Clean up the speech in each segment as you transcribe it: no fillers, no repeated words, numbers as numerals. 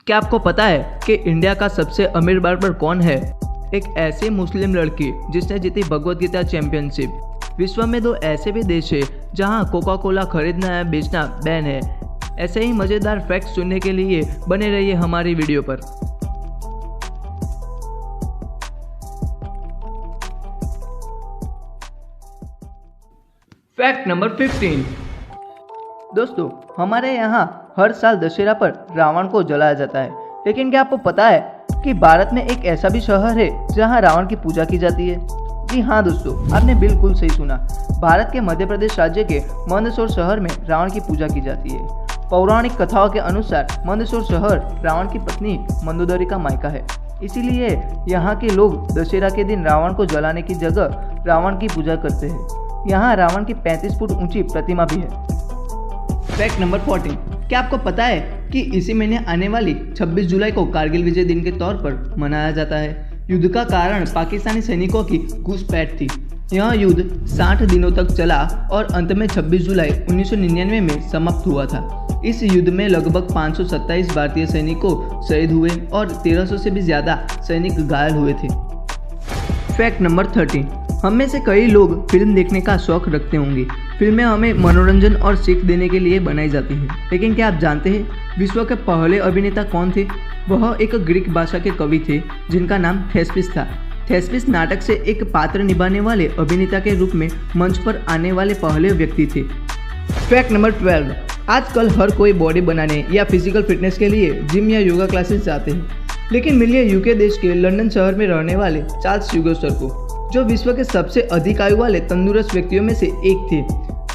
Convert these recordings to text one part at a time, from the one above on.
क्या आपको पता है कि इंडिया का सबसे अमीर बार्बर कौन है? एक ऐसी मुस्लिम लड़की जिसने जीती भगवत गीता चैंपियनशिप। विश्व में 2 ऐसे भी देश है जहां कोका कोला खरीदना या बेचना बैन है। ऐसे ही मज़ेदार फैक्ट्स सुनने के लिए बने रहिए हमारी वीडियो पर। Fact number 15। दोस्तों, हमारे यहाँ हर साल दशहरा पर रावण को जलाया जाता है, लेकिन क्या आपको पता है कि भारत में एक ऐसा भी शहर है जहाँ रावण की पूजा की जाती है? जी हाँ दोस्तों, आपने बिल्कुल सही सुना। भारत के मध्य प्रदेश राज्य के मंदसौर शहर में रावण की पूजा की जाती है। पौराणिक कथाओं के अनुसार मंदसौर शहर रावण की पत्नी मंदोदरी का मायका है, इसीलिए यहाँ के लोग दशहरा के दिन रावण को जलाने की जगह रावण की पूजा करते हैं। यहाँ रावण की 35 फुट ऊंची प्रतिमा भी है। Fact number 14। क्या आपको पता है कि इसी महीने आने वाली 26 जुलाई को कारगिल विजय दिन के तौर पर मनाया जाता है? युद्ध का कारण पाकिस्तानी सैनिकों की घुसपैठ थी। यह युद्ध 60 दिनों तक चला और अंत में 26 जुलाई 1999 में समाप्त हुआ था। इस युद्ध में लगभग 527 भारतीय सैनिकों शहीद हुए और 1300 से भी ज़्यादा सैनिक घायल हुए थे। Fact number 13। हम में से कई लोग फिल्म देखने का शौक रखते होंगे। फिल्में हमें मनोरंजन और सीख देने के लिए बनाई जाती हैं, लेकिन क्या आप जानते हैं विश्व के पहले अभिनेता कौन थे? वह एक ग्रीक भाषा के कवि थे जिनका नाम थेस्पिस था। थेस्पिस नाटक से एक पात्र निभाने वाले अभिनेता के रूप में मंच पर आने वाले पहले व्यक्ति थे। Fact number 12। आजकल हर कोई बॉडी बनाने या फिजिकल फिटनेस के लिए जिम या योगा क्लासेस जाते हैं, लेकिन मिलिए यूके देश के लंदन शहर में रहने वाले चार्ल्स यूगोसर को, जो विश्व के सबसे अधिक आयु वाले तंदुरुस्त व्यक्तियों में से एक थे।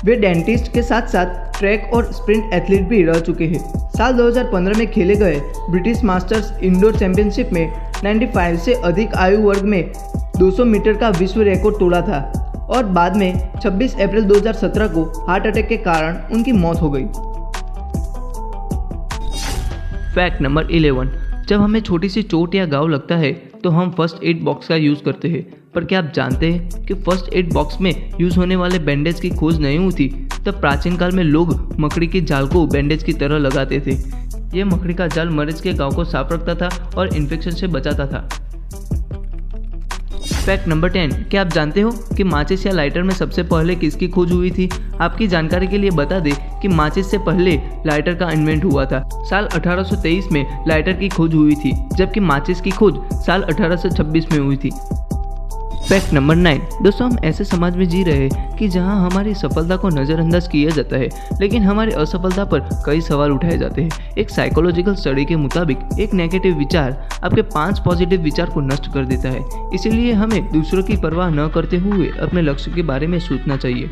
वे डेंटिस्ट के साथ साथ ट्रैक और स्प्रिंट एथलीट भी रह चुके हैं। साल 2015 में खेले गए ब्रिटिश मास्टर्स इंडोर चैंपियनशिप में 95 से अधिक आयु वर्ग में 200 मीटर का विश्व रिकॉर्ड तोड़ा था और बाद में 26 अप्रैल 2017 को हार्ट अटैक के कारण उनकी मौत हो गई। Fact number 11। जब हमें छोटी सी चोट या घाव लगता है तो हम फर्स्ट एड बॉक्स का यूज़ करते हैं, पर क्या आप जानते हैं कि फर्स्ट एड बॉक्स में यूज़ होने वाले बैंडेज की खोज नहीं हुई थी? तब प्राचीन काल में लोग मकड़ी के जाल को बैंडेज की तरह लगाते थे। ये मकड़ी का जाल मरीज के घाव को साफ रखता था और इन्फेक्शन से बचाता था। Fact number 10। क्या आप जानते हो कि माचिस या लाइटर में सबसे पहले किसकी खोज हुई थी? आपकी जानकारी के लिए बता दें कि माचिस से पहले लाइटर का इन्वेंट हुआ था। साल 1823 में लाइटर की खोज हुई थी, जबकि माचिस की खोज साल 1826 में हुई थी। Fact number 9। दोस्तों, हम ऐसे समाज में जी रहे हैं कि जहां हमारी सफलता को नज़रअंदाज किया जाता है, लेकिन हमारी असफलता पर कई सवाल उठाए जाते हैं। एक साइकोलॉजिकल स्टडी के मुताबिक एक नेगेटिव विचार आपके 5 पॉजिटिव विचार को नष्ट कर देता है। इसीलिए हमें दूसरों की परवाह न करते हुए अपने लक्ष्य के बारे में सोचना चाहिए।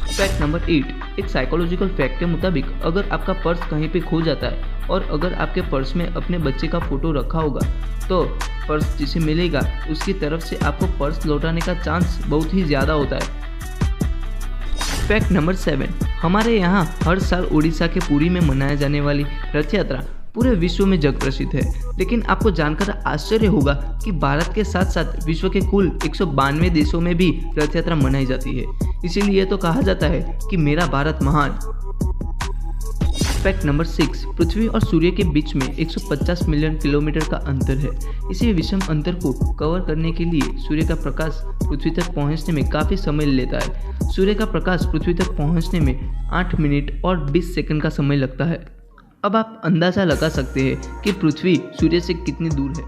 Fact number 8। एक साइकोलॉजिकल फैक्ट के मुताबिक अगर आपका पर्स कहीं पे खो जाता है और अगर आपके पर्स में अपने बच्चे का फोटो रखा होगा, तो पर्स जिसे मिलेगा उसकी तरफ से आपको पर्स लौटाने का चांस बहुत ही ज़्यादा होता है। Fact number 7। हमारे यहाँ हर साल उड़ीसा के पुरी में मनाया जाने वाली रथ यात्रा पूरे विश्व में जग प्रसिद्ध है, लेकिन आपको जानकर आश्चर्य होगा कि भारत के साथ साथ विश्व के कुल 192 देशों में भी रथ यात्रा मनाई जाती है। इसीलिए तो कहा जाता है कि मेरा भारत महान। Fact number 6। पृथ्वी और सूर्य के बीच में 150 मिलियन किलोमीटर का अंतर है। इसी विषम अंतर को कवर करने के लिए सूर्य का प्रकाश पृथ्वी तक पहुंचने में काफ़ी समय लेता है। सूर्य का प्रकाश पृथ्वी तक पहुंचने में 8 मिनट और 20 सेकंड का समय लगता है। अब आप अंदाज़ा लगा सकते हैं कि पृथ्वी सूर्य से कितनी दूर है।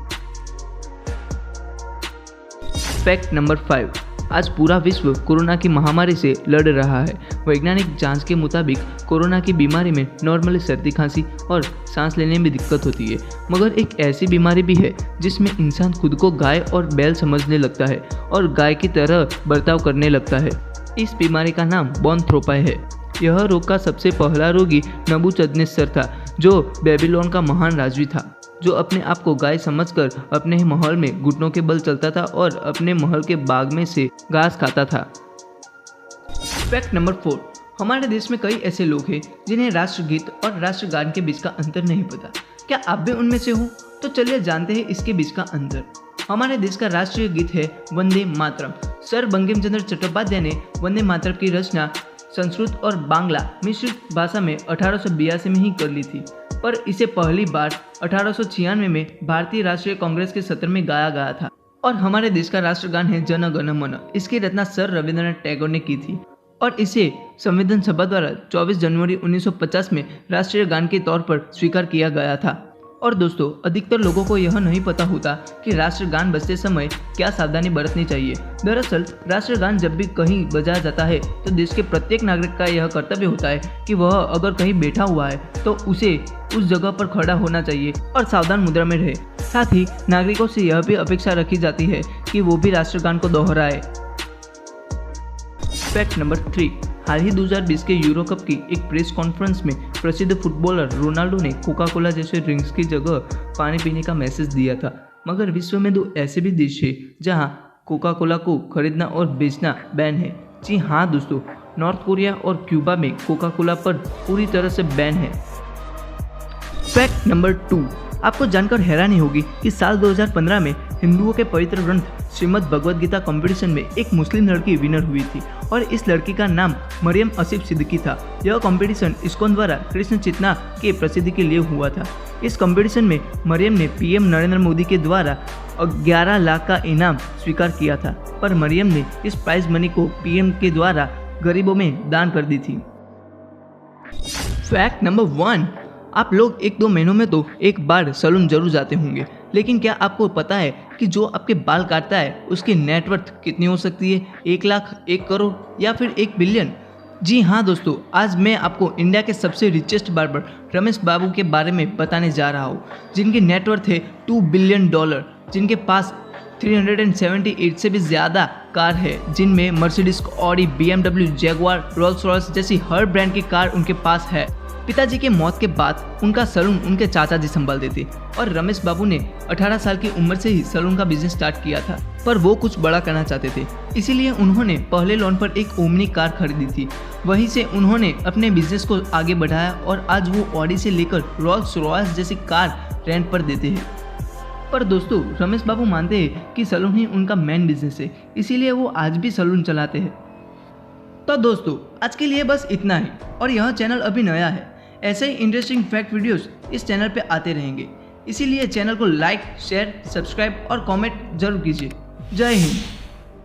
Fact number 5। आज पूरा विश्व कोरोना की महामारी से लड़ रहा है। वैज्ञानिक जांच के मुताबिक कोरोना की बीमारी में नॉर्मली सर्दी खांसी और सांस लेने में दिक्कत होती है, मगर एक ऐसी बीमारी भी है जिसमें इंसान खुद को गाय और बैल समझने लगता है और गाय की तरह बर्ताव करने लगता है। इस बीमारी का नाम बोनथ्रोपाई है। यह रोग का सबसे पहला रोगी नबूकदनेस्सर था, जो बेबीलोन का महान राजवी था, जो अपने आप को गाय समझकर अपने ही महल में घुटनों के बल चलता था और अपने महल के बाग में से घास खाता था। Fact number 4। हमारे देश में कई ऐसे लोग हैं जिन्हें राष्ट्रगीत और राष्ट्रगान के बीच का अंतर नहीं पता। क्या आप भी उनमें से हो? तो चलिए जानते हैं इसके बीच का अंतर। हमारे देश का राष्ट्रीय गीत है वंदे मातरम। सर बंकिम चंद्र चट्टोपाध्याय ने वंदे मातरम की रचना संस्कृत और बांग्ला मिश्रित भाषा में 1882 में ही कर ली थी। पर इसे पहली बार 1896 में भारतीय राष्ट्रीय कांग्रेस के सत्र में गाया गया था। और हमारे देश का राष्ट्रगान है जन गण मन। इसकी रचना सर रविंद्रनाथ टैगोर ने की थी और इसे संविधान सभा द्वारा 24 जनवरी 1950 में राष्ट्रीय गान के तौर पर स्वीकार किया गया था। और दोस्तों, अधिकतर लोगों को यह नहीं पता होता कि राष्ट्रगान बजते समय क्या सावधानी बरतनी चाहिए। दरअसल राष्ट्रगान जब भी कहीं बजाया जाता है तो देश के प्रत्येक नागरिक का यह कर्तव्य होता है कि वह अगर कहीं बैठा हुआ है तो उसे उस जगह पर खड़ा होना चाहिए और सावधान मुद्रा में रहे। साथ ही नागरिकों से यह भी अपेक्षा रखी जाती है कि वो भी राष्ट्रगान को दोहराए। फैक्ट नंबर 3, हाल ही 2020 के यूरो कप की एक प्रेस कॉन्फ्रेंस में प्रसिद्ध फुटबॉलर रोनाल्डो ने कोका कोला जैसे ड्रिंक्स की जगह पानी पीने का मैसेज दिया था। मगर विश्व में 2 ऐसे भी देश हैं जहां कोका कोला को खरीदना और बेचना बैन है। जी हाँ दोस्तों, नॉर्थ कोरिया और क्यूबा में कोका कोला पर पूरी तरह से बैन है। फैक्ट नंबर 2, आपको जानकर हैरानी होगी कि साल 2015 में हिंदुओं के पवित्र ग्रंथ श्रीमद् भगवद गीता कंपटीशन में एक मुस्लिम लड़की विनर हुई थी और इस लड़की का नाम मरियम असीफ सिद्दीकी था। यह कंपटीशन इस्कॉन द्वारा कृष्ण चेतना के प्रसिद्धि के लिए हुआ था। इस कंपटीशन में मरियम ने पीएम नरेंद्र मोदी के द्वारा 11 लाख का इनाम स्वीकार किया था, पर मरियम ने इस प्राइज मनी को पीएम के द्वारा गरीबों में दान कर दी थी। फैक्ट नंबर 1, आप लोग 1-2 महीनों में तो एक बार सैलून जरूर जाते होंगे, लेकिन क्या आपको पता है कि जो आपके बाल काटता है उसकी नेटवर्थ कितनी हो सकती है? 1 लाख, 1 करोड़ या फिर 1 बिलियन? जी हाँ दोस्तों, आज मैं आपको इंडिया के सबसे रिचेस्ट बार्बर रमेश बाबू के बारे में बताने जा रहा हूँ, जिनकी नेटवर्थ है $2 बिलियन, जिनके पास 378 से भी ज़्यादा कार है, जिनमें Mercedes, Audi, BMW, Jaguar, Rolls Royce जैसी हर ब्रांड की कार उनके पास है। पिताजी के मौत के बाद उनका सैलून उनके चाचा जी संभालते थे और रमेश बाबू ने 18 साल की उम्र से ही सैलून का बिजनेस स्टार्ट किया था, पर वो कुछ बड़ा करना चाहते थे, इसीलिए उन्होंने पहले लोन पर एक ओमनी कार खरीदी थी। वहीं से उन्होंने अपने बिजनेस को आगे बढ़ाया और आज वो ऑडी से लेकर रोल्स रॉयस जैसी कार रेंट पर देते हैं। पर दोस्तों, रमेश बाबू मानते हैं कि सैलून ही उनका मेन बिजनेस है, इसीलिए वो आज भी सैलून चलाते हैं। तो दोस्तों, आज के लिए बस इतना ही और यह चैनल अभी नया है। ऐसे ही इंटरेस्टिंग फैक्ट वीडियोस इस चैनल पे आते रहेंगे, इसीलिए चैनल को लाइक, शेयर, सब्सक्राइब और कमेंट जरूर कीजिए। जय हिंद।